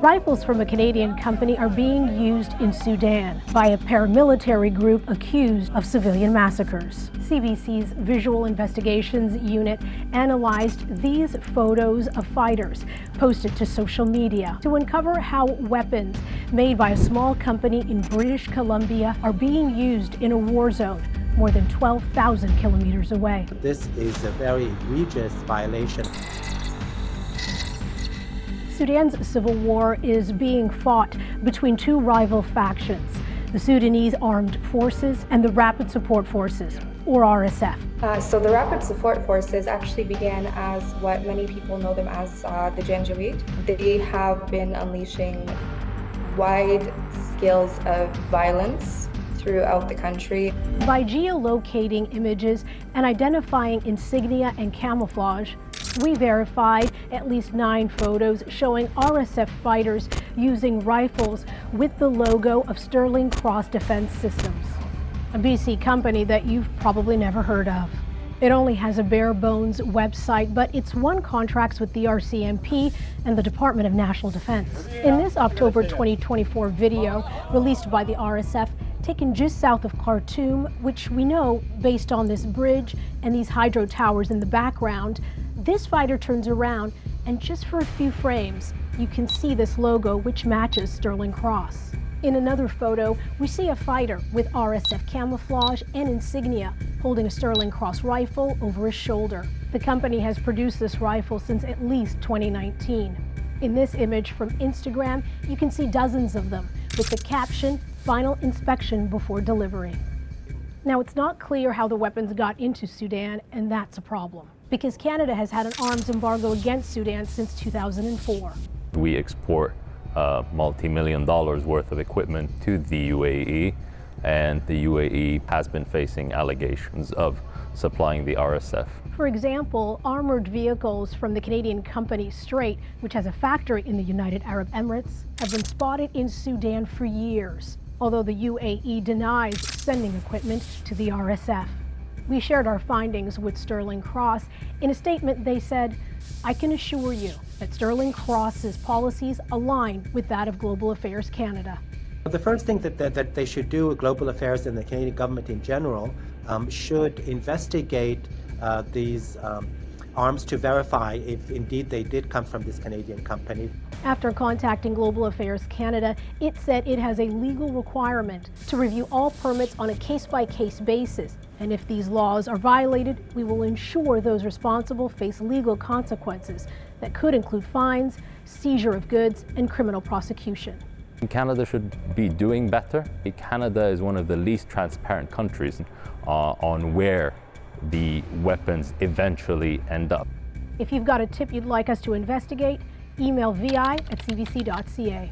Rifles from a Canadian company are being used in Sudan by a paramilitary group accused of civilian massacres. CBC's Visual Investigations Unit analyzed these photos of fighters posted to social media to uncover how weapons made by a small company in British Columbia are being used in a war zone more than 12,000 kilometers away. This is a very egregious violation. Sudan's civil war is being fought between two rival factions, the Sudanese Armed Forces and the Rapid Support Forces, or RSF. So the Rapid Support Forces actually began as what many people know them as the Janjaweed. They have been unleashing wide scales of violence throughout the country. By geolocating images and identifying insignia and camouflage, we verified at least 9 photos showing RSF fighters using rifles with the logo of Sterling Cross Defense Systems, a BC company that you've probably never heard of. It only has a bare-bones website, but it's won contracts with the RCMP and the Department of National Defense. In this October 2024 video released by the RSF, taken just south of Khartoum, which we know based on this bridge and these hydro towers in the background, this fighter turns around and just for a few frames, you can see this logo which matches Sterling Cross. In another photo, we see a fighter with RSF camouflage and insignia holding a Sterling Cross rifle over his shoulder. The company has produced this rifle since at least 2019. In this image from Instagram, you can see dozens of them with the caption, "Final inspection before delivery." Now, it's not clear how the weapons got into Sudan, and that's a problem, because Canada has had an arms embargo against Sudan since 2004. We export multi-million dollars worth of equipment to the UAE, and the UAE has been facing allegations of supplying the RSF. For example, armored vehicles from the Canadian company Straight, which has a factory in the United Arab Emirates, have been spotted in Sudan for years, although the UAE denies sending equipment to the RSF. We shared our findings with Sterling Cross. In a statement, they said, "I can assure you that Sterling Cross's policies align with that of Global Affairs Canada." The first thing that they should do, Global Affairs and the Canadian government in general, should investigate these arms to verify if indeed they did come from this Canadian company. After contacting Global Affairs Canada, it said it has a legal requirement to review all permits on a case-by-case basis. And if these laws are violated, we will ensure those responsible face legal consequences that could include fines, seizure of goods, and criminal prosecution. Canada should be doing better. Canada is one of the least transparent countries on where the weapons eventually end up. If you've got a tip you'd like us to investigate, email vi@cbc.ca.